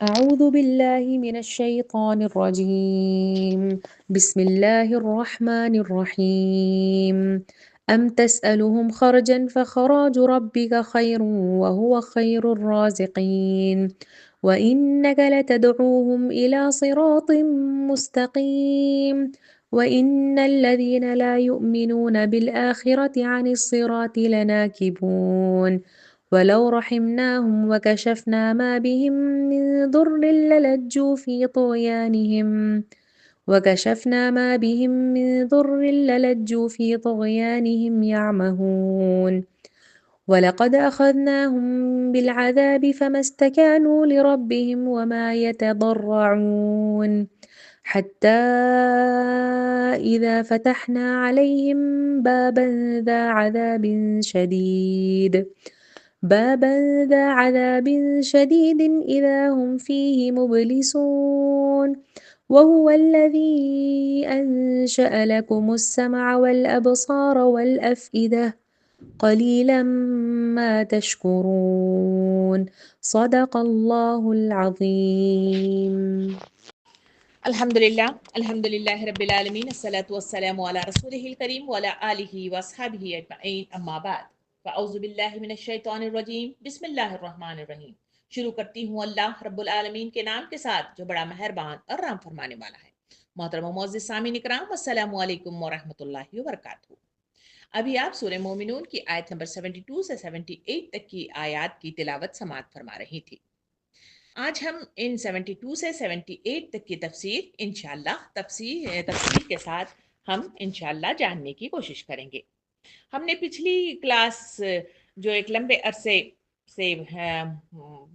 أعوذ بالله من الشيطان الرجيم. بسم الله الرحمن الرحيم. أم تسألهم خرجا فخراج ربك خير وهو خير الرازقين وإنك لتدعوهم إلى صراط مستقيم وإن الذين لا يؤمنون بالآخرة عن الصراط لناكبون ولو رحمناهم وكشفنا ما بهم من ضر للجوا في طغيانهم يعمهون ولقد أخذناهم بالعذاب فما استكانوا لربهم وما يتضرعون حتى إذا فتحنا عليهم بابا ذا عذاب شديد إذا هم فيه مبلسون وهو الذي أنشأ لكم السمع والأبصار والأفئدة قليلا ما تشكرون صدق الله العظيم. الحمد للہ رب العالمین، الصلاۃ والسلام علی رسولہ الکریم وعلی آلہ واصحابہ اجمعین، اما بعد فاعوذ باللہ من الشیطان الرجیم، بسم اللہ الرحمن الرحیم۔ شروع کرتی ہوں اللہ رب العالمین کے نام کے ساتھ جو بڑا مہربان اور رحم فرمانے والا ہے۔ محترم و معزز سامعین اکرام، السلام علیکم ورحمۃ اللہ وبرکاتہ۔ ابھی آپ سورہ مومنون کی آیت نمبر 72 سے 78 تک کی آیات کی تلاوت سماعت فرما رہی تھی۔ آج ہم ان 72 سے 78 تک کی تفسیر انشاءاللہ تفصیل کے ساتھ ہم انشاءاللہ جاننے کی کوشش کریں گے۔ ہم نے پچھلی کلاس جو ایک لمبے عرصے سے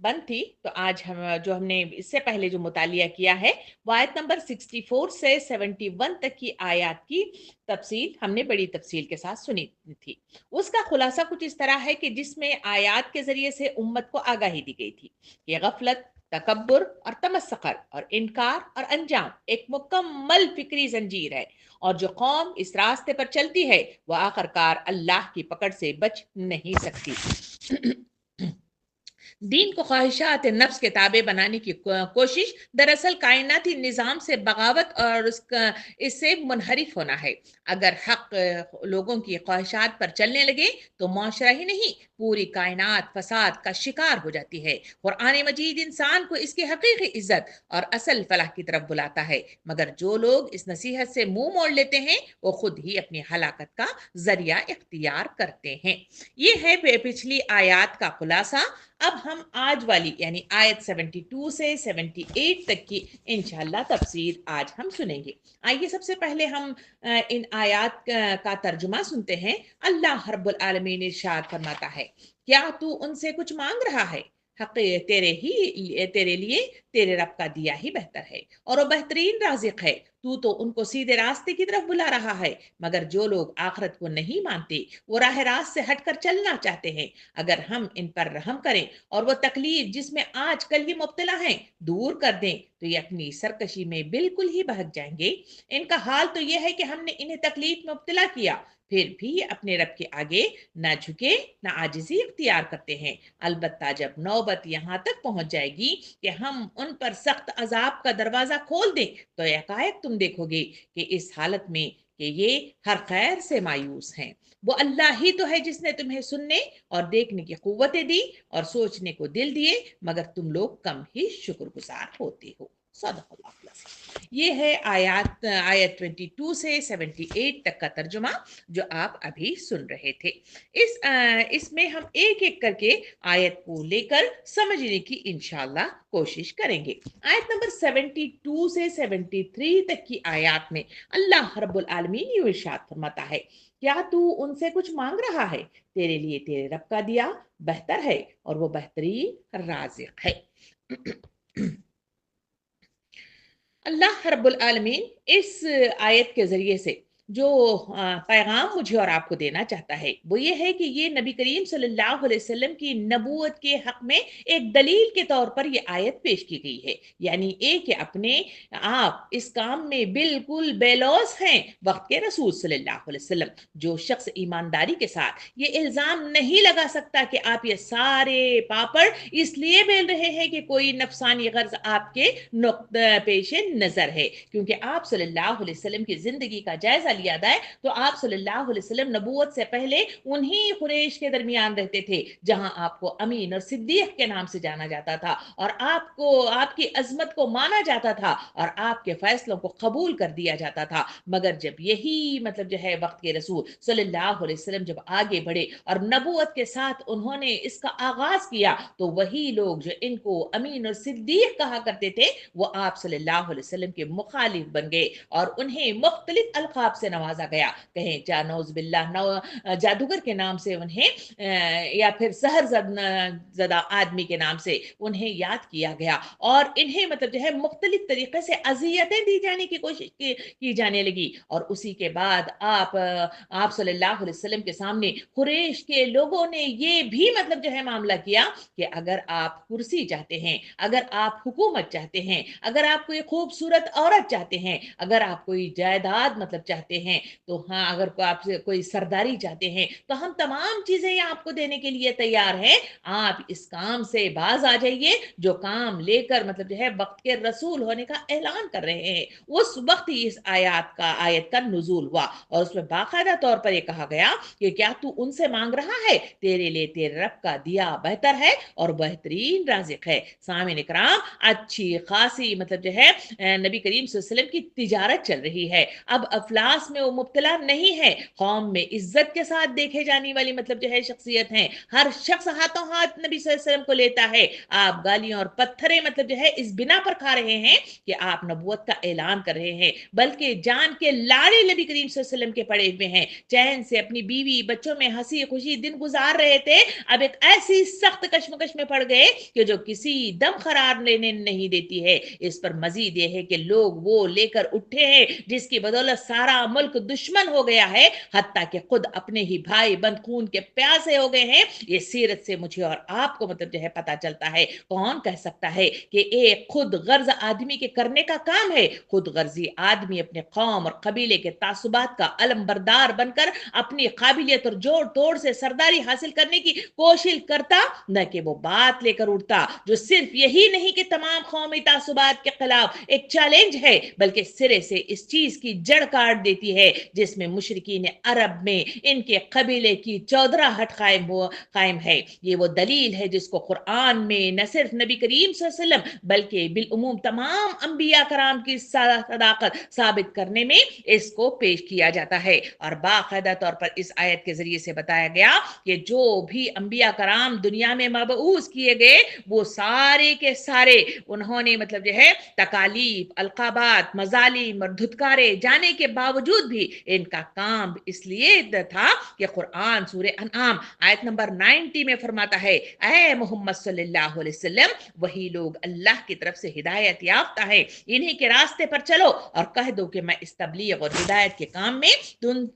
بند تھی، تو آج ہم نے اس سے پہلے جو مطالعہ کیا ہے وہ آیت نمبر 64 سے 71 تک کی آیات کی تفصیل ہم نے بڑی تفصیل کے ساتھ سنی تھی۔ اس کا خلاصہ کچھ اس طرح ہے کہ جس میں آیات کے ذریعے سے امت کو آگاہی دی گئی تھی کہ غفلت، تکبر اور تمسخر اور انکار اور انجام ایک مکمل فکری زنجیر ہے، اور جو قوم اس راستے پر چلتی ہے وہ آخر کار اللہ کی پکڑ سے بچ نہیں سکتی۔ دین کو خواہشات نفس کے تابع بنانے کی کوشش دراصل کائناتی نظام سے بغاوت اور اس سے منحرف ہونا ہے۔ اگر حق لوگوں کی خواہشات پر چلنے لگے تو معاشرہ ہی نہیں، پوری کائنات فساد کا شکار ہو جاتی ہے۔ قرآن مجید انسان کو اس کی حقیقی عزت اور اصل فلاح کی طرف بلاتا ہے، مگر جو لوگ اس نصیحت سے منہ موڑ لیتے ہیں وہ خود ہی اپنی ہلاکت کا ذریعہ اختیار کرتے ہیں۔ یہ ہے پچھلی آیات کا خلاصہ۔ اب ہم آج والی یعنی آیت 72 سے 78 تک کی انشاءاللہ تفسیر آج ہم سنیں گے۔ آئیے سب سے پہلے ہم ان آیات کا ترجمہ سنتے ہیں۔ اللہ رب العالمین ارشاد فرماتا ہے، کیا تو ان سے کچھ مانگ رہا ہے؟ حق تیرے لیے تیرے رب کا دیا ہی بہتر ہے، اور وہ بہترین رازق ہے۔ تو ان کو سیدھے راستے کی طرف بلا رہا ہے، مگر جو لوگ آخرت کو نہیں مانتے وہ راہ راست سے ہٹ کر چلنا چاہتے ہیں۔ اگر ہم ان پر رحم کریں اور وہ تکلیف جس میں آج کل یہ مبتلا ہیں دور کر دیں تو یہ اپنی سرکشی میں بالکل ہی بہک جائیں گے۔ ان کا حال تو یہ ہے کہ ہم نے انہیں تکلیف میں مبتلا کیا، پھر بھی یہ اپنے رب کے آگے نہ جھکے نہ عاجزی اختیار کرتے ہیں۔ البتہ جب نوبت یہاں تک پہنچ جائے گی کہ ہم ان پر سخت عذاب کا دروازہ کھول دیں تو یکایک تم دیکھو گے کہ اس حالت میں کہ یہ ہر خیر سے مایوس ہیں۔ وہ اللہ ہی تو ہے جس نے تمہیں سننے اور دیکھنے کی قوتیں دی اور سوچنے کو دل دیے، مگر تم لوگ کم ہی شکر گزار ہوتے ہو۔ صدق اللہ العظیم۔ یہ ہے آیت 22 سے 78 تک کا ترجمہ جو آپ ابھی سن رہے تھے۔ اس میں ہم ایک ایک کر کے آیت کو لے کر سمجھنے کی انشاءاللہ کوشش کریں گے۔ آیت نمبر 72 سے 73 تک کی آیات میں اللہ رب العالمین یہ ارشاد فرماتا ہے، کیا تو ان سے کچھ مانگ رہا ہے؟ تیرے لیے تیرے رب کا دیا بہتر ہے، اور وہ بہترین رازق ہے۔ اللہ رب العالمین اس آیت کے ذریعے سے جو پیغام مجھے اور آپ کو دینا چاہتا ہے وہ یہ ہے کہ یہ نبی کریم صلی اللہ علیہ وسلم کی نبوت کے حق میں ایک دلیل کے طور پر یہ آیت پیش کی گئی ہے، یعنی ایک کہ اپنے آپ اس کام میں بالکل بے لوث ہیں وقت کے رسول صلی اللہ علیہ وسلم۔ جو شخص ایمانداری کے ساتھ یہ الزام نہیں لگا سکتا کہ آپ یہ سارے پاپڑ اس لیے بیل رہے ہیں کہ کوئی نفسانی غرض آپ کے پیش نظر ہے، کیونکہ آپ صلی اللہ علیہ وسلم کی زندگی کا جائزہ لیا جائے تو آپ صلی اللہ علیہ وسلم نبوت سے پہلے انہی قریش کے درمیان رہتے تھے جہاں آپ کو امین اور صدیق کے نام سے جانا جاتا تھا، اور آپ کو آپ کی عظمت کو مانا جاتا تھا اور آپ کے فیصلوں کو قبول کر دیا جاتا تھا۔ مگر جب یہی مطلب جو ہے وقت کے رسول صلی اللہ علیہ وسلم جب آگے بڑھے اور نبوت کے ساتھ انہوں نے اس کا آغاز کیا تو وہی لوگ جو ان کو امین اور صدیق کہا کرتے تھے وہ آپ صلی اللہ علیہ وسلم کے مخالف بن گئے اور انہیں مختلف القاب سے نوازا گیا، کہیں نعوذ باللہ جادوگر کے نام سے انہیں یا پھر سحر زدہ آدمی کے نام سے انہیں یاد کیا گیا، اور انہیں مطلب جو ہے مختلف طریقے سے اذیتیں دی جانے کی کوشش کی جانے لگی۔ اور اسی کے بعد آپ صلی اللہ علیہ وسلم کے سامنے قریش کے لوگوں نے یہ بھی مطلب جو ہے معاملہ کیا کہ اگر آپ کرسی چاہتے ہیں، اگر آپ حکومت چاہتے ہیں، اگر آپ کوئی خوبصورت عورت چاہتے ہیں، اگر آپ کوئی جائیداد مطلب چاہتے ہیں تو ہاں، اگر آپ سے کوئی سرداری چاہتے ہیں تو ہم تمام چیزیں آپ کو دینے کے لیے تیار ہیں، آپ اس کام سے باز آ جائیے جو کام لے کر مطلب جو ہے وقت کے رسول ہونے کا اعلان کر رہے ہیں۔ اس وقت ہی اس آیت کا نزول ہوا اور اس میں باقاعدہ طور پر یہ کہا گیا کہ کیا تو ان سے مانگ رہا ہے، تیرے لیے تیرے رب کا دیا بہتر ہے اور بہترین رازق ہے۔ سامعین اکرام، اچھی خاصی مطلب جو ہے نبی کریم صلی اللہ علیہ وسلم کی تجارت چل رہی ہے، اب افلاس میں وہ مبتلا نہیں ہے، قوم میں عزت کے ساتھ دیکھے جانے والی مطلب جو ہے شخصیت ہیں، ہر شخص ہاتھوں ہاتھ نبی صلی اللہ علیہ وسلم کو لیتا ہے، آپ گالیاں اور پتھریں مطلب جو ہے اس بنا پر کھا رہے ہیں کہ آپ نبوت کا اعلان کر رہے ہیں، بلکہ جان کے لاڑے نبی کریم صلی اللہ علیہ وسلم کے پڑے ہوئے ہیں، چین سے اپنی بیوی بچوں میں ہنسی خوشی دن گزار رہے تھے، اب ایک ایسی سخت کشمکش میں پڑ گئے کہ جو کسی دم قرار لینے نہیں دیتی ہے۔ اس پر مزید یہ ہے کہ لوگ وہ لے کر اٹھے ہیں جس کی بدولت سارا ملک دشمن ہو گیا ہے، حتیٰ کہ خود اپنے ہی بھائی بند خون کے پیاسے ہو گئے ہیں۔ یہ سیرت سے مجھے اور آپ کو مطلب جو ہے پتا چلتا ہے، کون کہہ سکتا ہے کہ ایک خود غرض آدمی کے کرنے کا کام ہے؟ خود غرضی آدمی اپنے قوم اور قبیلے کے تعصبات کا علم بردار بن کر اپنی قابلیت اور جوڑ توڑ سے سرداری حاصل کرنے کی کوشش کرتا، نہ کہ وہ بات لے کر اٹھتا جو صرف یہی نہیں کہ تمام قومی تعصبات کے خلاف ایک چیلنج ہے، بلکہ سرے سے اس چیز کی جڑ کاٹ دیتی ہے جس میں مشرکین عرب میں ان کے قبیلے کی چودراہٹ قائم ہے۔ یہ وہ دلیل ہے جس کو قرآن میں نہ صرف نبی کریم صلی اللہ علیہ وسلم بلکہ بالعموم تمام انبیاء کرام کی صداقت ثابت کرنے میں اس کو پیش کیا جاتا ہے، اور باقاعدہ طور پر اس آیت کے ذریعے سے بتایا گیا کہ جو بھی انبیاء کرام دنیا میں مبعوث کیے گئے وہ سارے کے سارے انہوں نے مطلب جو ہے تکالیف، القابات، مظالم اور دھتکارے جانے کے باوجود بھی ان کا کام اس لیے تھا کہ قرآن سورہ انعام آیت نمبر 90 میں فرماتا ہے، اے محمد صلی اللہ علیہ وسلم، وہی لوگ اللہ کی طرف سے ہدایت یافتہ ہیں، انہی کے راستے پر چلو اور کہہ دو کہ میں اس تبلیغ اور ہدایت کے کام میں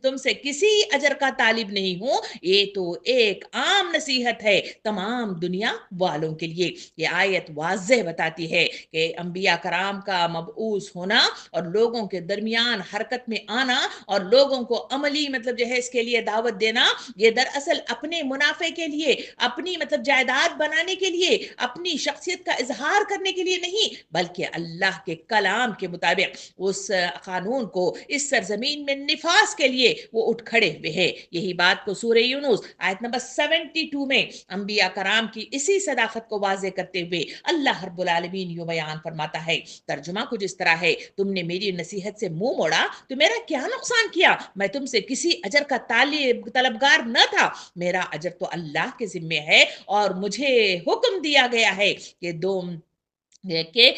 تم سے کسی اجر کا طالب نہیں ہوں، یہ تو ایک عام نصیحت ہے تمام دنیا والوں کے لیے۔ یہ آیت واضح بتاتی ہے کہ انبیاء کرام کا مبعوث ہونا اور لوگوں کے درمیان حرکت میں آنا اور لوگوں کو عملی مطلب جو ہے اس کے لیے دعوت دینا، یہ دراصل اپنے منافع کے لیے، اپنی مطلب جائیداد بنانے کے لیے، اپنی شخصیت کا اظہار کرنے کے لیے نہیں، بلکہ اللہ کے کلام کے مطابق اس قانون کو اس سرزمین میں نفاذ کے لیے وہ اٹھ کھڑے ہوئے ہیں۔ یہی بات کو سورہ یونس آیت نمبر 72 میں انبیاء کرام کی اسی صداقت کو واضح کرتے ہوئے اللہ رب العالمین یوں بیان فرماتا ہے، ترجمہ کچھ اس طرح ہے، تم نے میری نصیحت سے منہ موڑا تو میرا کیا نقصان کیا؟ میں تم سے کسی اجر کا طلبگار نہ تھا، میرا اجر تو اللہ کے ذمے ہے، اور مجھے حکم دیا گیا ہے کہ کہ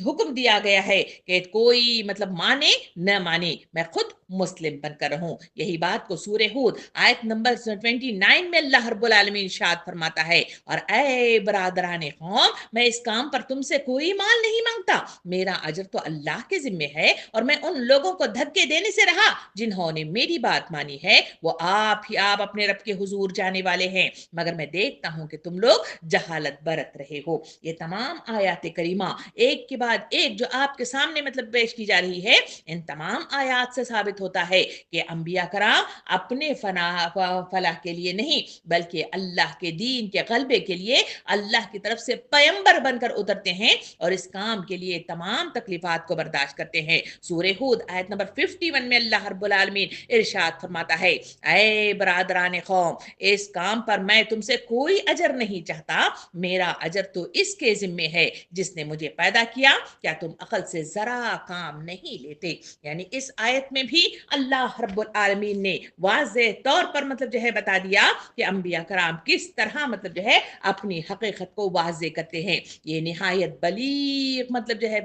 حکم دیا گیا ہے کہ کوئی مطلب مانے نہ مانے میں خود مسلم بن کر رہوں. یہی بات کو سورہ ہود آیت نمبر 29 میں اللہ رب العالمین ارشاد فرماتا ہے، اور اے برادران قوم، میں اس کام پر تم سے کوئی مال نہیں مانگتا، میرا اجر تو اللہ کے ذمے ہے، اور میں ان لوگوں کو دھکے دینے سے رہا جنہوں نے میری بات مانی ہے، وہ آپ اپنے رب کے حضور جانے والے ہیں، مگر میں دیکھتا ہوں کہ تم لوگ جہالت برت رہے ہو. یہ تمام آیات کریمہ ایک کے بعد ایک جو آپ کے سامنے مطلب پیش کی جا رہی ہے، ان تمام آیات سے ثابت ہوتا ہے کہ انبیاء کرام اپنے فلاح کے لیے نہیں بلکہ اللہ کے دین کے غلبے کے لیے اللہ کی طرف سے پیمبر بن کر اترتے ہیں، اور اس کام کے لیے تمام تکلیفات کو برداشت کرتے ہیں. سورہ ہود آیت نمبر 51 میں اللہ رب العالمین ارشاد فرماتا ہے، اے برادران قوم، اس کام پر میں تم سے کوئی اجر نہیں چاہتا، میرا اجر تو اس کے ذمے ہے جس نے مجھے پیدا کیا، کیا تم عقل سے ذرا کام نہیں لیتے؟ یعنی اس آیت میں بھی اللہ رب العالمین نے واضح طور پر مطلب جو ہے بتا دیا کہ انبیاء کرام کس طرح مطلب جو ہے اپنی حقیقت کو واضح کرتے ہیں. یہ نہایت بلیغ مطلب جو ہے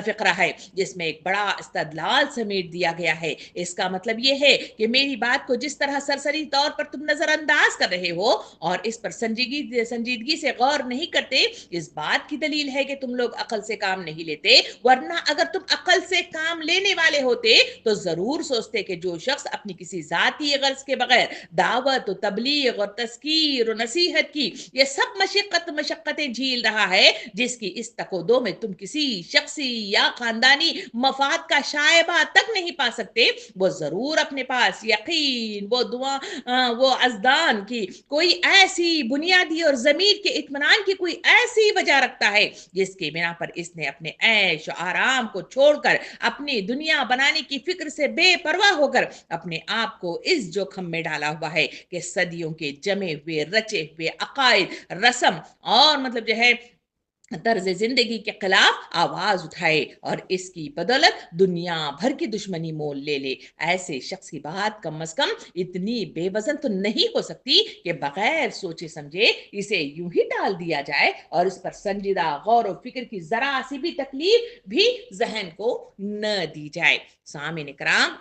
فقرہ ہے جس میں ایک بڑا استدلال سمیٹ دیا گیا ہے. اس کا مطلب یہ ہے کہ میری بات کو جس طرح سرسری طور پر تم نظر انداز کر رہے ہو اور اس پر سنجیدگی سے غور نہیں کرتے، اس بات کی دلیل ہے کہ تم لوگ عقل سے کام نہیں لیتے، ورنہ اگر تم عقل سے کام لینے والے ہوتے تو ضرور سوچتے کہ جو شخص اپنی کسی ذاتی غرض کے بغیر دعوت و تبلیغ اور تذکیر و نصیحت کی یہ سب مشقتیں جھیل رہا ہے، جس کی اس تک و دو میں تم کسی شخصی یا خاندانی مفاد کا شائبہ تک نہیں پا سکتے، وہ ضرور اپنے پاس یقین وہ ازدان کی کوئی ایسی بنیادی اور ضمیر کے اطمینان کی کوئی ایسی وجہ رکھتا ہے جس کی بنا پر اس نے اپنے عیش و آرام کو چھوڑ کر اپنی دنیا بنانے کی فکر سے بے پرواہ ہو کر اپنے آپ کو اس جوخم میں ڈالا ہوا ہے کہ صدیوں کے جمے ہوئے رچے ہوئے عقائد، رسم اور مطلب جو ہے طرز زندگی کے خلاف آواز اٹھائے اور اس کی بدولت دنیا بھر کی دشمنی مول لے. ایسے شخص کی بات کم از کم اتنی بے وزن تو نہیں ہو سکتی کہ بغیر سوچے سمجھے اسے یوں ہی ڈال دیا جائے اور اس پر سنجیدہ غور و فکر کی ذرا سی بھی تکلیف بھی ذہن کو نہ دی جائے. سامعین کرام،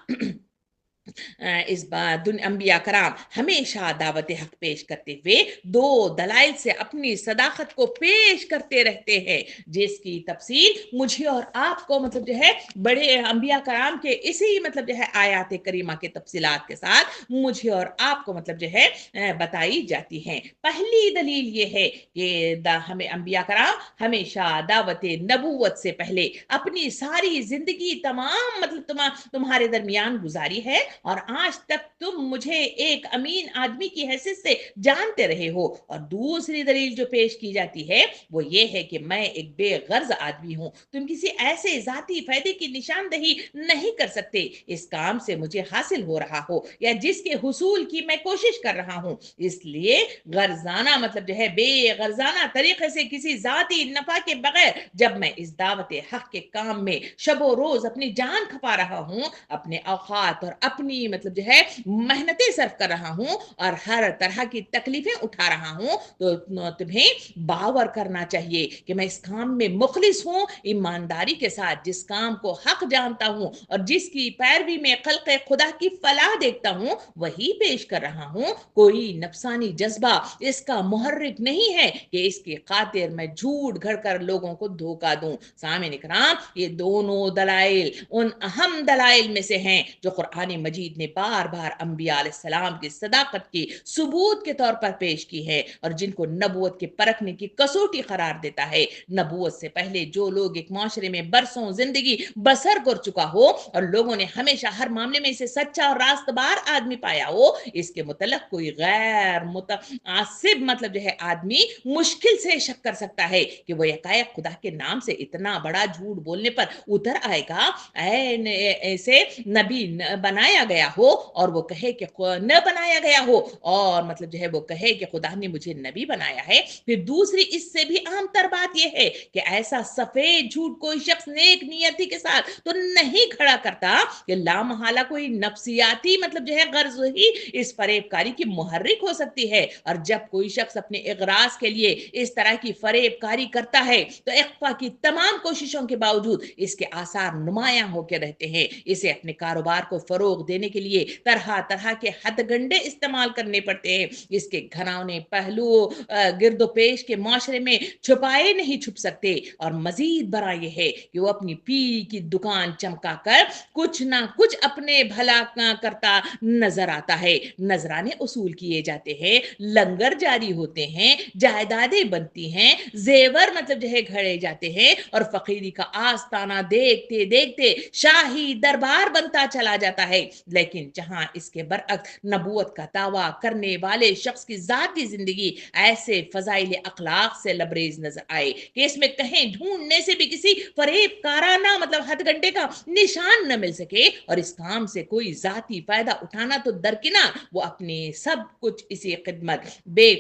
اس بات انبیاء کرام ہمیشہ دعوت حق پیش کرتے ہوئے دو دلائل سے اپنی صداقت کو پیش کرتے رہتے ہیں، جس کی تفصیل مجھے اور آپ کو مطلب جو ہے بڑے انبیاء کرام کے اسی مطلب جو ہے آیات کریمہ کے تفصیلات کے ساتھ مجھے اور آپ کو مطلب جو ہے بتائی جاتی ہیں. پہلی دلیل یہ ہے کہ ہمیں انبیاء کرام ہمیشہ دعوت نبوت سے پہلے اپنی ساری زندگی تمام مطلب تمہارے درمیان گزاری ہے، اور آج تک تم مجھے ایک امین آدمی کی حیثیت سے جانتے رہے ہو. اور دوسری دلیل جو پیش کی جاتی ہے وہ یہ ہے کہ میں ایک بے غرض آدمی ہوں، تم کسی ایسے ذاتی فائدے کی نشاندہی نہیں کر سکتے اس کام سے مجھے حاصل ہو رہا ہو یا جس کے حصول کی میں کوشش کر رہا ہوں. اس لیے غرضانہ مطلب جو ہے بے غرضانہ طریقے سے کسی ذاتی نفع کے بغیر جب میں اس دعوت حق کے کام میں شب و روز اپنی جان کھپا رہا ہوں، اپنے اوقات اور اپنی مطلب جو ہے محنتیں صرف کر رہا ہوں اور ہر طرح کی تکلیفیں اٹھا رہا ہوں، تو تمہیں باور کرنا چاہیے کہ میں اس کام میں مخلص ہوں، ایمانداری کے ساتھ جس کام کو حق جانتا ہوں اور جس کی پیروی میں خلق خدا کی فلاح دیکھتا ہوں وہی پیش کر رہا ہوں. کوئی نفسانی جذبہ اس کا محرک نہیں ہے کہ اس کی خاطر میں جھوٹ گھڑ کر لوگوں کو دھوکہ دوں. سامعین کرام، یہ دونوں دلائل ان اہم دلائل میں سے ہیں جو قرآن مجید نے بار بار انبیاء علیہ السلام کی صداقت کی ثبوت کے طور پر پیش کی ہے اور جن کو نبوت کے پرکھنے کی کسوٹی قرار دیتا ہے. نبوت سے پہلے جو لوگ ایک معاشرے میں برسوں زندگی بسر کر چکا ہو اور لوگوں نے ہمیشہ ہر معاملے میں اسے سچا اور راست بار آدمی پایا ہو، اس کے متعلق کوئی غیر متعصب مطلب جو ہے آدمی مشکل سے شک کر سکتا ہے کہ وہ یکایک خدا کے نام سے اتنا بڑا جھوٹ بولنے پر اتر آئے گا. ایسے نبی بنایا بنایا گیا ہو اور وہ کہے کہ نہ بنایا گیا ہو، اور مطلب جو ہے وہ کہے کہ خدا نے مجھے نبی بنایا ہے۔ پھر دوسری اس سے بھی عام تر بات یہ ہے کہ ایسا سفید جھوٹ کوئی شخص نیک نیتی کے ساتھ تو نہیں کھڑا کرتا کہ لامحالہ کوئی نفسیاتی مطلب جو ہے غرض ہی اس فریب کاری کی محرک ہو سکتی ہے، اور جب کوئی شخص اپنے اغراض کے لیے اس طرح کی فریب کاری کرتا ہے تو اخفا کی تمام کوششوں کے باوجود اس کے آثار نمایاں ہو کے رہتے ہیں۔ اسے اپنے کاروبار کو فروغ دینے کے لیے طرح طرح کے ہتھ گنڈے استعمال کرنے پڑتے ہیں۔ اس کے گھناؤنے پہلو گرد و پیش کے معاشرے میں چھپائے نہیں چھپ سکتے، اور مزید برا یہ ہے کہ وہ اپنی پی کی دکان چمکا کر کچھ نہ کچھ اپنے بھلا کرتا نظر آتا ہے۔ نذرانے اصول کیے جاتے ہیں، لنگر جاری ہوتے ہیں، جائیدادیں بنتی ہیں، زیور مطلب جو ہے گھڑے جاتے ہیں، اور فقیری کا آستانہ دیکھتے دیکھتے شاہی دربار بنتا چلا جاتا ہے۔ لیکن جہاں اس کے برعکس نبوت کا دعویٰ کرنے والے شخص کی ذاتی زندگی ایسے فضائل اخلاق سے لبریز نظر آئے کہ اس میں کہیں ڈھونڈنے سے بھی کسی فریب کارانہ مطلب ہتھ گھنٹے کا نشان نہ مل سکے، اور اس کام سے کوئی ذاتی فائدہ اٹھانا تو درکنار، وہ اپنے سب کچھ اسی خدمت بے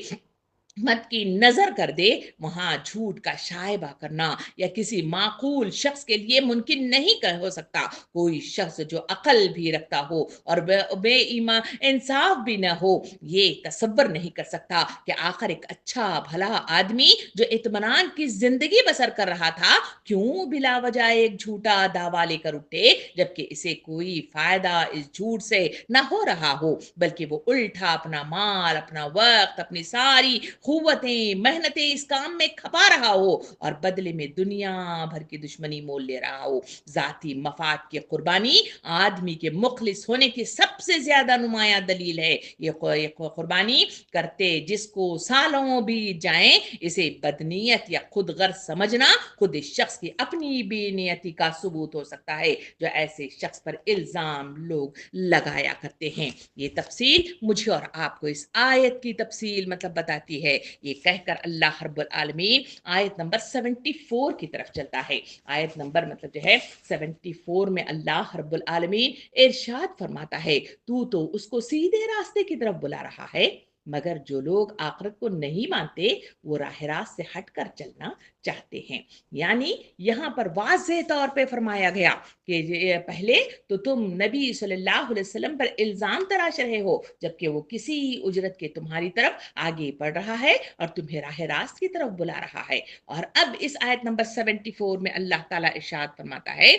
مت کی نظر کر دے، وہاں جھوٹ کا شائبہ کرنا یا کسی معقول شخص کے لیے ممکن نہیں ہو سکتا۔ کوئی شخص جو عقل بھی رکھتا ہو اور بے ایمان انصاف بھی نہ ہو، یہ تصور نہیں کر سکتا کہ آخر ایک اچھا بھلا آدمی جو اطمینان کی زندگی بسر کر رہا تھا کیوں بلا وجہ ایک جھوٹا دعویٰ لے کر اٹھے، جبکہ اسے کوئی فائدہ اس جھوٹ سے نہ ہو رہا ہو، بلکہ وہ الٹا اپنا مال، اپنا وقت، اپنی ساری قوتیں محنتیں اس کام میں کھپا رہا ہو، اور بدلے میں دنیا بھر کی دشمنی مول لے رہا ہو۔ ذاتی مفاد کی قربانی آدمی کے مخلص ہونے کی سب سے زیادہ نمایاں دلیل ہے۔ یہ قربانی کرتے جس کو سالوں بیت جائیں، اسے بدنیت یا خود غرض سمجھنا خود اس شخص کی اپنی بے نیتی کا ثبوت ہو سکتا ہے جو ایسے شخص پر الزام لوگ لگایا کرتے ہیں۔ یہ تفصیل مجھے اور آپ کو اس آیت کی تفصیل مطلب بتاتی ہے۔ یہ کہہ کر اللہ رب العالمین آیت نمبر 74 کی طرف چلتا ہے۔ آیت نمبر مطلب جو ہے 74 میں اللہ رب العالمین ارشاد فرماتا ہے، تو اس کو سیدھے راستے کی طرف بلا رہا ہے، مگر جو لوگ آخرت کو نہیں مانتے وہ راہ راست سے ہٹ کر چلنا چاہتے ہیں۔ یعنی یہاں پر واضح طور پہ فرمایا گیا کہ پہلے تو تم نبی صلی اللہ علیہ وسلم پر الزام تراش رہے ہو، جبکہ وہ کسی اجرت کے تمہاری طرف آگے بڑھ رہا ہے اور تمہیں راہ راست کی طرف بلا رہا ہے۔ اور اب اس آیت نمبر 74 میں اللہ تعالیٰ ارشاد فرماتا ہے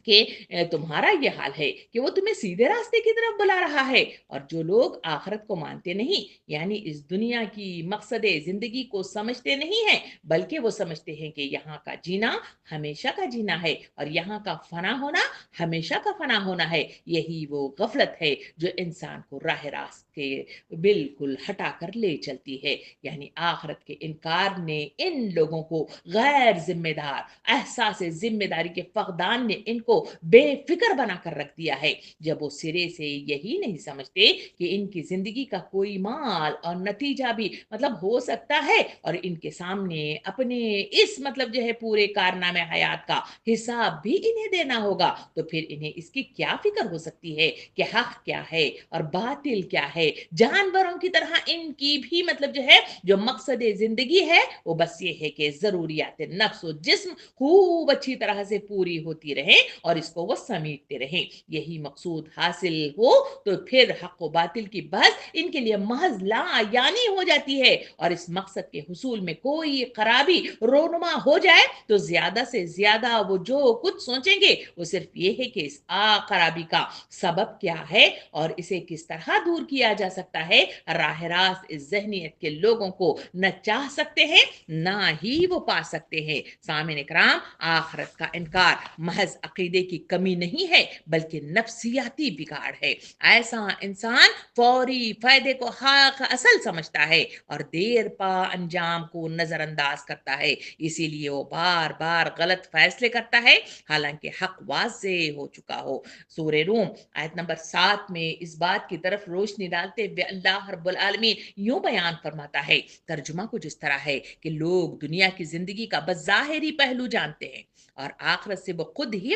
کہ تمہارا یہ حال ہے کہ وہ تمہیں سیدھے راستے کی طرف بلا رہا ہے، اور جو لوگ آخرت کو مانتے نہیں، یعنی اس دنیا کی مقصد زندگی کو سمجھتے نہیں ہیں، بلکہ وہ سمجھتے ہیں کہ یہاں کا جینا ہمیشہ کا جینا ہے اور یہاں کا فنا ہونا ہمیشہ کا فنا ہونا ہے، یہی وہ غفلت ہے جو انسان کو راہ راست کے بالکل ہٹا کر لے چلتی ہے۔ یعنی آخرت کے انکار نے ان لوگوں کو غیر ذمہ دار، احساس ذمہ داری کے فقدان نے ان کو بے فکر بنا کر رکھ دیا ہے، جب وہ سرے سے یہی نہیں سمجھتے کہ ان کی زندگی کا کوئی مال اور نتیجہ بھی مطلب ہو سکتا ہے، اور ان کے سامنے اپنے اس مطلب جو ہے پورے کارنامے حیات کا حساب بھی انہیں دینا ہوگا، تو پھر انہیں اس کی کیا فکر ہو سکتی ہے کہ حق کیا ہے اور باطل کیا ہے۔ جانوروں کی طرح ان کی بھی مطلب جو ہے جو مقصد زندگی ہے وہ بس یہ ہے کہ ضروریات نفس و جسم خوب اچھی طرح سے پوری ہوتی رہے اور اس کو وہ سمیٹتے رہیں۔ یہی مقصود حاصل ہو تو پھر حق و باطل کی بحث ان کے لیے محض لا یعنی ہو جاتی ہے، اور اس مقصد کے حصول میں کوئی خرابی رونما ہو جائے تو زیادہ سے زیادہ وہ جو کچھ سوچیں گے وہ صرف یہ ہے کہ اس خرابی کا سبب کیا ہے اور اسے کس طرح دور کیا جا سکتا ہے۔ راہ راست اس ذہنیت کے لوگوں کو نہ چاہ سکتے ہیں نہ ہی وہ پا سکتے ہیں۔ سامعین کرام، آخرت کا انکار محض عقیدے کی کمی نہیں ہے بلکہ نفسیاتی بگاڑ ہے۔ ایسا انسان فوری فائدے کو حق اصل سمجھتا ہے اور دیر پا انجام کو نظر انداز کرتا ہے، اسی لیے وہ بار بار غلط فیصلے کرتا ہے حالانکہ حق واضح ہو چکا ہو۔ سورہ روم آیت نمبر 7 میں اس بات کی طرف روشنی ڈالتے ہوئے اللہ رب العالمین یوں بیان فرماتا ہے، ترجمہ کچھ اس طرح ہے کہ لوگ دنیا کی زندگی کا بظاہری پہلو جانتے ہیں اور آخرت سے وہ خود ہی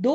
2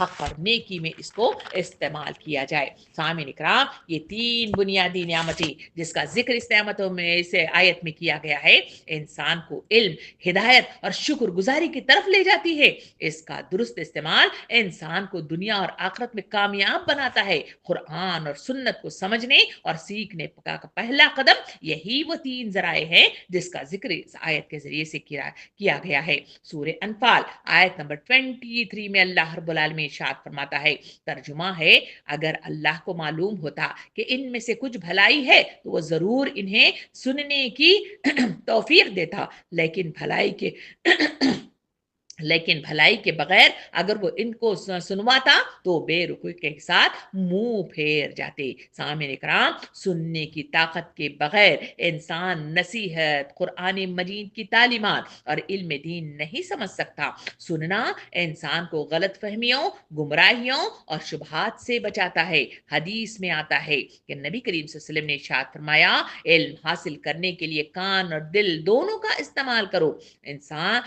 حق اور نیکی میں اس کو استعمال کیا جائے۔ سامعین اکرام، یہ 3 بنیادی نعمتیں جس کا ذکر اس نعمتوں میں اس آیت میں کیا گیا ہے، انسان کو علم، ہدایت اور شکر گزاری کی طرف لے جاتی ہے۔ اس کا درست استعمال انسان کو دنیا اور آخرت میں کامیاب بناتا ہے۔ قرآن اور سنت کو سمجھنے اور سیکھنے کا پہلا قدم یہی وہ 3 ذرائع ہیں جس کا ذکر اس آیت کے ذریعے سے کیا گیا ہے۔ سورہ انفال آیت نمبر 23 میں اللہ رب العالمین ارشاد فرماتا ہے، ترجمہ ہے، اگر اللہ کو معلوم ہوتا کہ ان میں سے کچھ بھلائی ہے تو وہ ضرور انہیں سننے کی توفیق دیتا، لیکن بھلائی کے بغیر اگر وہ ان کو سنواتا تو بے رخی کے ساتھ منہ پھیر جاتے۔ سامعین اکرام، سننے کی طاقت کے بغیر انسان نصیحت، قرآن مجید کی تعلیمات اور علم دین نہیں سمجھ سکتا۔ سننا انسان کو غلط فہمیوں، گمراہیوں اور شبہات سے بچاتا ہے۔ حدیث میں آتا ہے کہ نبی کریم صلی اللہ علیہ وسلم نے ارشاد فرمایا، علم حاصل کرنے کے لیے کان اور دل دونوں کا استعمال کرو۔ انسان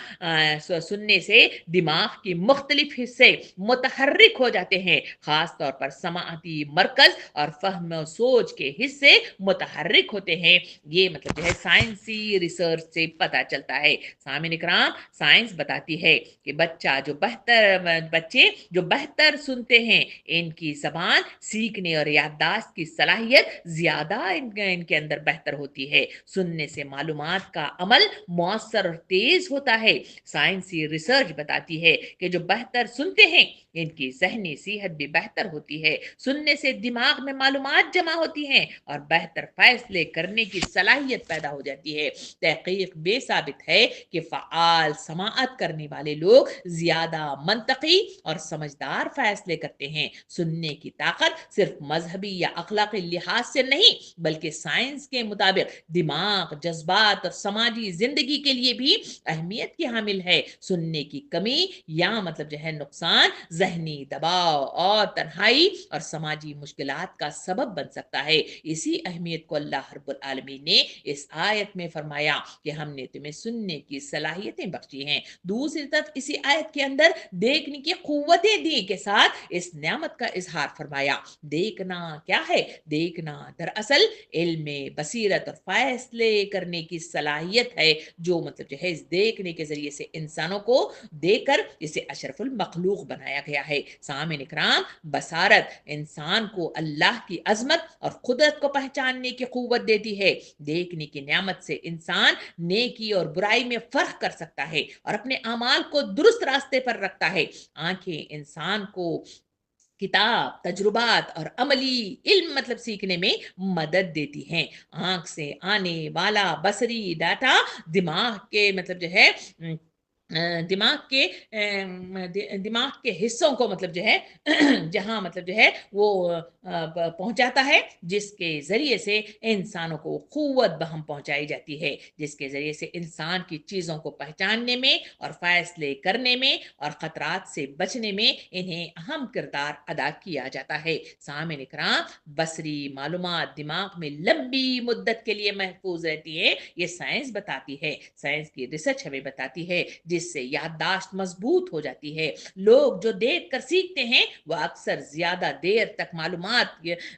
سننے سے دماغ کی مختلف حصے متحرک ہو جاتے ہیں، خاص طور پر سماعتی مرکز اور فہم و سوچ کے حصے متحرک ہوتے ہیں۔ یہ مطلب جو ہے سائنسی ریسرچ سے پتہ چلتا ہے۔ سامعین اکرام، سائنس بتاتی ہے کہ بچے جو بہتر سنتے ہیں ان کی زبان سیکھنے اور یادداشت کی صلاحیت زیادہ ان کے اندر بہتر ہوتی ہے۔ سننے سے معلومات کا عمل مؤثر اور تیز ہوتا ہے۔ سائنسی ریسرچ بتاتی ہے کہ جو بہتر سنتے ہیں ان کی ذہنی صحت بھی بہتر ہوتی ہے۔ سننے سے دماغ میں معلومات جمع ہوتی ہیں اور بہتر فیصلے کرنے کی صلاحیت پیدا ہو جاتی ہے۔ تحقیق بے ثابت ہے کہ فعال سماعت کرنے والے لوگ زیادہ منطقی اور سمجھدار فیصلے کرتے ہیں۔ سننے کی طاقت صرف مذہبی یا اخلاقی لحاظ سے نہیں بلکہ سائنس کے مطابق دماغ، جذبات اور سماجی زندگی کے لیے بھی اہمیت کی حامل ہے۔ سننے کی کمی یا مطلب جو ہے نقصان ذہنی دباؤ اور تنہائی اور سماجی مشکلات کا سبب بن سکتا ہے۔ اسی اہمیت کو اللہ رب العالمین نے اس آیت میں فرمایا کہ ہم نے تمہیں سننے کی صلاحیتیں بخشی ہیں۔ دوسری طرف اسی آیت کے اندر دیکھنے کی قوتیں دی کے ساتھ اس نعمت کا اظہار فرمایا۔ دیکھنا کیا ہے؟ دیکھنا دراصل علم، بصیرت اور فیصلے کرنے کی صلاحیت ہے، جو مطلب جو ہے اس دیکھنے کے ذریعے سے انسانوں کو دیکھ کر اسے اشرف المخلوق بنایا گیا ہے۔ سامعین اکرام، بصارت انسان کو اللہ کی عظمت اور قدرت کو پہچاننے کی قوت دیتی ہے۔ دیکھنے کی نعمت سے انسان نیکی اور برائی میں فرق کر سکتا ہے اور اپنے اعمال کو درست راستے پر رکھتا ہے۔ آنکھیں انسان کو کتاب، تجربات اور عملی علم مطلب سیکھنے میں مدد دیتی ہیں۔ آنکھ سے آنے والا بصری ڈاٹا دماغ کے مطلب جو ہے دماغ کے حصوں کو مطلب جو ہے جہاں مطلب جو ہے وہ پہنچاتا ہے، جس کے ذریعے سے انسانوں کو قوت بہم پہنچائی جاتی ہے، جس کے ذریعے سے انسان کی چیزوں کو پہچاننے میں اور فیصلے کرنے میں اور خطرات سے بچنے میں انہیں اہم کردار ادا کیا جاتا ہے۔ سامعین اکرام، بصری معلومات دماغ میں لمبی مدت کے لیے محفوظ رہتی ہے، یہ سائنس بتاتی ہے۔ سائنس کی ریسرچ ہمیں بتاتی ہے، جس سے یادداشت مضبوط ہو جاتی ہے۔ لوگ جو دیکھ کر سیکھتے ہیں وہ اکثر زیادہ دیر تک معلومات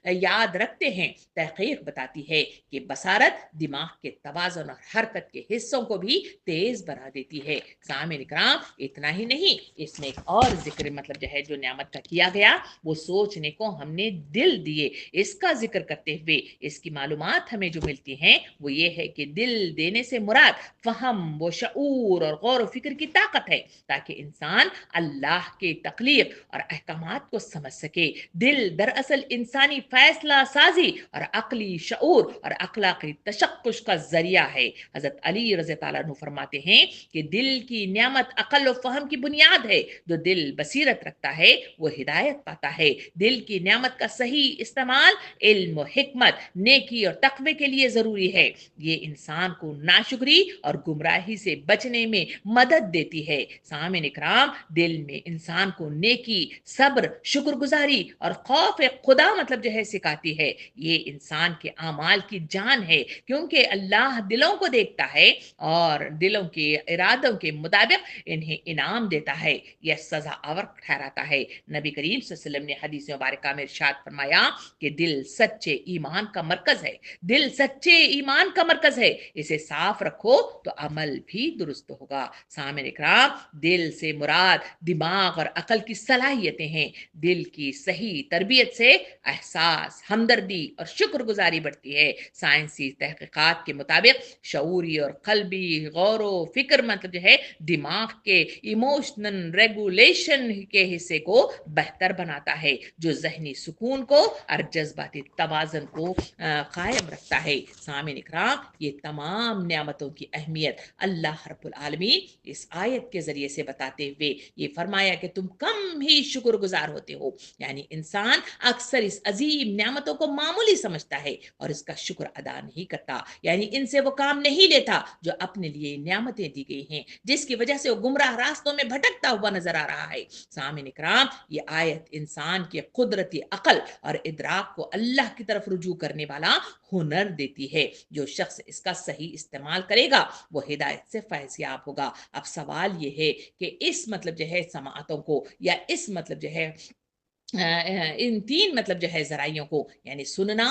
یاد رکھتے ہیں۔ تحقیق بتاتی ہے کہ بصارت دماغ کے توازن اور حرکت کے حصوں کو بھی تیز بنا دیتی ہے۔ سامعین اکرام، اتنا ہی نہیں، اس میں ایک اور ذکر مطلب جو ہے جو نعمت کا کیا گیا وہ سوچنے کو ہم نے دل دیے، اس کا ذکر کرتے ہوئے اس کی معلومات ہمیں جو ملتی ہیں وہ یہ ہے کہ دل دینے سے مراد فہم و شعور اور غور و فکر کی طاقت ہے، تاکہ انسان اللہ کے تخلیق اور احکامات کو سمجھ سکے۔ دل دراصل انسانی فیصلہ سازی اور عقلی شعور اور اخلاقی تشخص کا ذریعہ ہے۔ حضرت علی رضی اللہ عنہ فرماتے ہیں کہ دل کی نعمت عقل و فہم کی بنیاد ہے، جو دل بصیرت رکھتا ہے وہ ہدایت پاتا ہے۔ دل کی نعمت کا صحیح استعمال علم و حکمت، نیکی اور تقوی کے لیے ضروری ہے۔ یہ انسان کو ناشکری اور گمراہی سے بچنے میں مدد قوت دیتی ہے۔ سامعین اکرام، دل میں انسان کو نیکی، صبر، شکر گزاری اور خوف خدا مطلب جو ہے سکھاتی ہے۔ یہ انسان کے اعمال کی جان ہے، کیونکہ اللہ دلوں کو دیکھتا ہے اور دلوں کے ارادوں کے مطابق انہیں انعام دیتا ہے یا سزا آور ٹھہراتا ہے۔ نبی کریم صلی اللہ علیہ وسلم نے حدیث مبارکہ میں ارشاد فرمایا کہ دل سچے ایمان کا مرکز ہے، دل سچے ایمان کا مرکز ہے، اسے صاف رکھو تو عمل بھی درست ہوگا۔ سامعین اکرام، دل سے مراد دماغ اور عقل کی صلاحیتیں ہیں۔ دل کی صحیح تربیت سے احساس، ہمدردی اور شکر گزاری بڑھتی ہے۔ سائنسی تحقیقات کے مطابق شعوری اور قلبی غور و فکر مطلب جو ہے دماغ کے ایموشنل ریگولیشن کے حصے کو بہتر بناتا ہے، جو ذہنی سکون کو اور جذباتی توازن کو قائم رکھتا ہے۔ سامعین اکرام، یہ تمام نعمتوں کی اہمیت اللہ رب العالمین اس آیت کے ذریعے سے بتاتے ہوئے یہ فرمایا کہ تم کم ہی شکر گزار ہوتے ہو، یعنی انسان اکثر اس عظیم نعمتوں کو معمولی سمجھتا ہے اور اس کا شکر ادا نہیں کرتا، یعنی ان سے وہ کام نہیں لیتا جو اپنے لیے نعمتیں دی گئی ہیں، جس کی وجہ سے وہ گمراہ راستوں میں بھٹکتا ہوا نظر آ رہا ہے۔ سامعین اکرام، یہ آیت انسان کے قدرتی عقل اور ادراک کو اللہ کی طرف رجوع کرنے والا ہنر دیتی ہے۔ جو شخص اس کا صحیح استعمال کرے گا وہ ہدایت سے فیض یاب ہوگا۔ اب سوال یہ ہے کہ اس مطلب جو ہے سماعتوں کو یا اس مطلب جو ہے ان تین مطلب جو ہے ذرائعوں کو، یعنی سننا،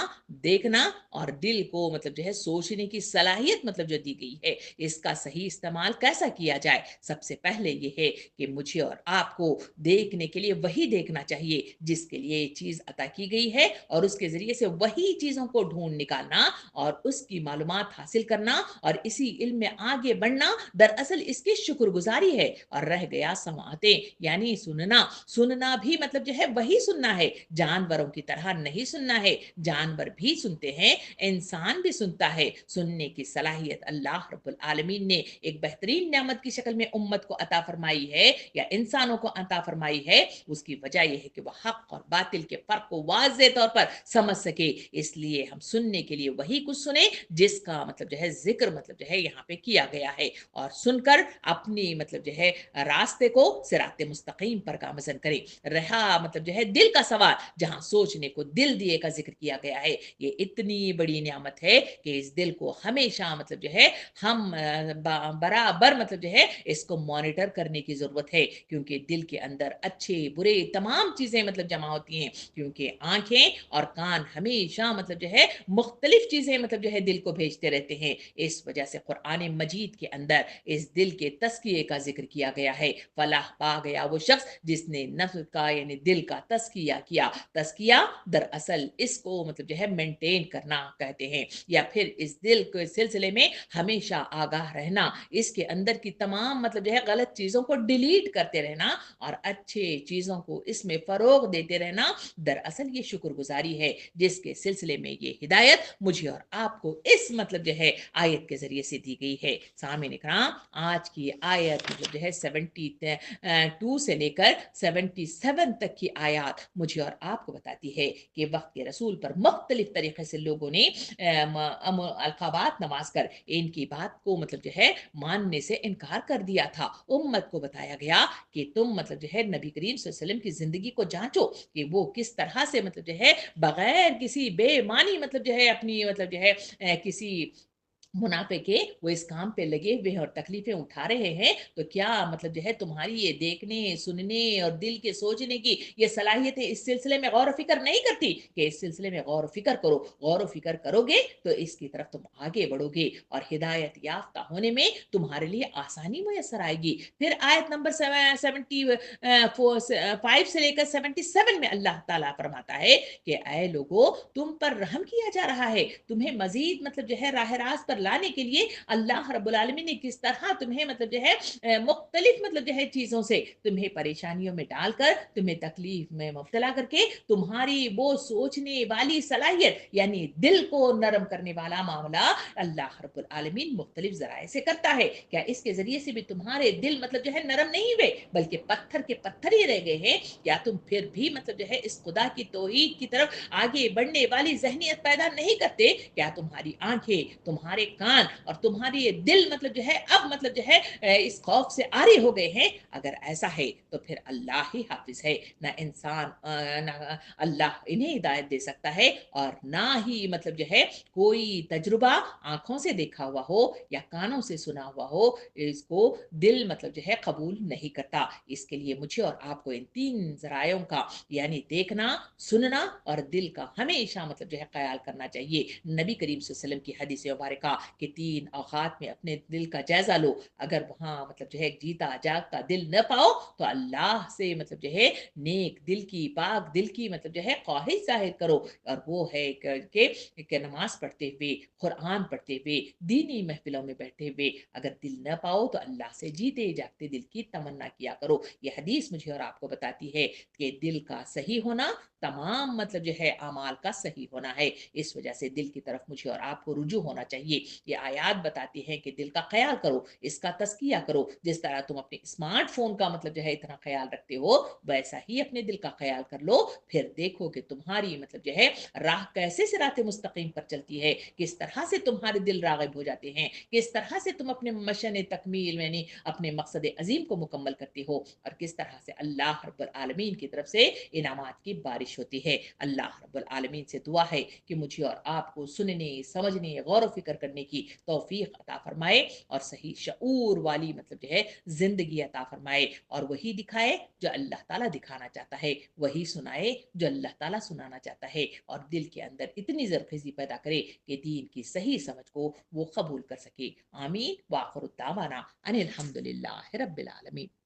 دیکھنا اور دل کو مطلب جو ہے سوچنے کی صلاحیت مطلب جو دی گئی ہے، اس کا صحیح استعمال کیسا کیا جائے؟ سب سے پہلے یہ ہے کہ مجھے اور آپ کو دیکھنے کے لیے وہی دیکھنا چاہیے جس کے لیے یہ چیز عطا کی گئی ہے، اور اس کے ذریعے سے وہی چیزوں کو ڈھونڈ نکالنا اور اس کی معلومات حاصل کرنا اور اسی علم میں آگے بڑھنا دراصل اس کی شکر گزاری ہے۔ اور رہ گیا سماعتیں، یعنی سننا بھی مطلب جو ہے وہی سننا ہے، جانوروں کی طرح نہیں سننا ہے۔ جانور بھی سنتے ہیں، انسان بھی سنتا ہے۔ سننے کی صلاحیت اللہ رب العالمین نے ایک بہترین نعمت کی شکل میں امت کو عطا فرمائی ہے یا انسانوں کو عطا فرمائی ہے۔ اس کی وجہ یہ ہے کہ وہ حق اور باطل کے فرق کو واضح طور پر سمجھ سکے، اس لیے ہم سننے کے لیے وہی کچھ سنیں جس کا مطلب جو ہے ذکر مطلب جو ہے یہاں پہ کیا گیا ہے، اور سن کر اپنی مطلب جو ہے راستے کو صراط مستقیم پر گامزن کریں۔ رہا مطلب جو ہے دل کا سوال، جہاں سوچنے کو دل دیے کا ذکر کیا گیا ہے، یہ اتنی بڑی نعمت ہے کہ اس دل کو ہمیشہ مطلب جو ہے ہم برابر مطلب جو ہے اس کو مانیٹر کرنے کی ضرورت ہے، کیونکہ دل کے اندر اچھے برے تمام چیزیں مطلب جمع ہوتی ہیں، کیونکہ آنکھیں اور کان ہمیشہ مطلب جو ہے مختلف چیزیں مطلب جو ہے دل کو بھیجتے رہتے ہیں۔ اس وجہ سے قرآن مجید کے اندر اس دل کے تزکیے کا ذکر کیا گیا ہے۔ فلاح پا گیا وہ شخص جس نے نفس کا یعنی دل کا تزکیہ کیا۔ تزکیہ دراصل اس کو مطلب جو ہے مینٹین کرنا کہتے ہیں، یا پھر اس دل کے سلسلے میں ہمیشہ آگاہ رہنا، اس کے اندر کی تمام مطلب جو ہے غلط چیزوں کو ڈیلیٹ کرتے رہنا اور اچھے چیزوں کو اس میں فروغ دیتے رہنا، دراصل یہ شکر گزاری ہے، جس کے سلسلے میں یہ ہدایت مجھے اور آپ کو اس مطلب جو ہے آیت کے ذریعے سے دی گئی ہے۔ سامعین اکرام، آج کی آیت مطلب جو ہے 72 سے لے کر 77 تک کی آیات مجھے اور آپ کو بتاتی ہے کہ وقت کے رسول پر مختلف طریقے سے لوگوں نے القابات نواز کر ان کی بات کو مطلب جو ہے ماننے سے انکار کر دیا تھا۔ امت کو بتایا گیا کہ تم مطلب جو ہے نبی کریم صلی اللہ علیہ وسلم کی زندگی کو جانچو کہ وہ کس طرح سے مطلب جو ہے بغیر کسی بے معنی مطلب جو ہے اپنی مطلب جو ہے کسی منافع کے وہ اس کام پہ لگے ہوئے ہیں اور تکلیفیں اٹھا رہے ہیں، تو کیا مطلب جو ہے تمہاری یہ دیکھنے، سننے اور دل کے سوچنے کی یہ صلاحیتیں اس سلسلے میں غور و فکر نہیں کرتی کہ اس سلسلے میں غور و فکر کرو؟ غور و فکر کرو گے تو اس کی طرف تم آگے بڑھو گے اور ہدایت یافتہ ہونے میں تمہارے لیے آسانی میسر آئے گی۔ پھر آیت نمبر 75 سے لے کر 77 میں اللہ تعالیٰ فرماتا ہے کہ اے لوگو، تم پر رحم کیا جا رہا ہے، تمہیں مزید مطلب جو ہے راہ راست پر لانے کے لیے اللہ رب العالمین نے کس طرح تمہیں مطلب جو ہے مختلف مطلب جو ہے چیزوں سے تمہیں پریشانیوں میں ڈال کر، تمہیں تکلیف میں مبتلا کر کے تمہاری وہ سوچنے والی صلاحیت یعنی دل کو نرم کرنے والا معاملہ اللہ رب العالمین مختلف ذرائع سے کرتا ہے۔ کیا اس کے ذریعے سے بھی تمہارے دل مطلب جو ہے نرم نہیں ہوئے بلکہ پتھر کے پتھر ہی رہ گئے ہیں؟ کیا تم پھر بھی مطلب جو ہے اس خدا کی توحید کی طرف آگے بڑھنے والی ذہنیت پیدا نہیں کرتے؟ کیا تمہاری آنکھیں، تمہارے کان اور تمہارے یہ دل مطلب جو ہے اب مطلب جو ہے اس خوف سے آرے ہو گئے ہیں، اگر ایسا ہے تو پھر اللہ ہی حافظ ہے، نہ انسان نہ اللہ انہیں ہدایت دے سکتا ہے، اور نہ ہی مطلب جو ہے کوئی تجربہ آنکھوں سے دیکھا ہوا ہو یا کانوں سے سنا ہوا ہو، اس کو دل مطلب جو ہے قبول نہیں کرتا۔ اس کے لیے مجھے اور آپ کو ان 3 ذرائعوں کا یعنی دیکھنا، سننا اور دل کا ہمیشہ مطلب جو ہے خیال کرنا چاہیے۔ نبی کریم صلی اللہ علیہ وسلم کی حدیث مبارکہ کہ 3 اوقات میں اپنے دل کا جائزہ لو، اگر وہاں مطلب جو ہے جیتا جاگتا دل نہ پاؤ تو اللہ سے مطلب جو ہے نیک دل کی، پاک دل کی مطلب جو ہے خواہش ظاہر کرو، اور وہ ہے کہ نماز پڑھتے ہوئے، قرآن پڑھتے ہوئے، دینی محفلوں میں بیٹھے ہوئے اگر دل نہ پاؤ تو اللہ سے جیتے جاگتے دل کی تمنا کیا کرو۔ یہ حدیث مجھے اور آپ کو بتاتی ہے کہ دل کا صحیح ہونا تمام مطلب جو ہے اعمال کا صحیح ہونا ہے۔ اس وجہ سے دل کی طرف مجھے اور آپ کو رجوع ہونا چاہیے۔ یہ آیات بتاتی ہیں کہ دل کا خیال کرو، اس کا تزکیہ کرو، جس طرح تم اپنے اسمارٹ فون کا مطلب جو ہے اتنا خیال رکھتے ہو، ویسا ہی اپنے دل کا خیال کر لو، پھر دیکھو کہ تمہاری مطلب جو ہے راہ کیسے صراط مستقیم پر چلتی ہے، کس طرح سے تمہارے دل راغب ہو جاتے ہیں، کس طرح سے تم اپنے مشن تکمیل یعنی اپنے مقصد عظیم کو مکمل کرتے ہو، اور کس طرح سے اللہ رب العالمین کی طرف سے انعامات کی بارش ہوتی ہے۔ اللہ رب العالمین سے دعا ہے کہ مجھے اور آپ کو سننے، سمجھنے، غور و فکر کرنے کی توفیق عطا فرمائے، اور صحیح شعور والی مطلب جو ہے زندگی عطا فرمائے، اور وہی دکھائے جو اللہ تعالیٰ دکھانا چاہتا ہے، وہی سنائے جو اللہ تعالیٰ سنانا چاہتا ہے، اور دل کے اندر اتنی زرخیزی پیدا کرے کہ دین کی صحیح سمجھ کو وہ قبول کر سکے۔ آمین۔ وآخر الدعوانا ان الحمد للہ رب العالمین۔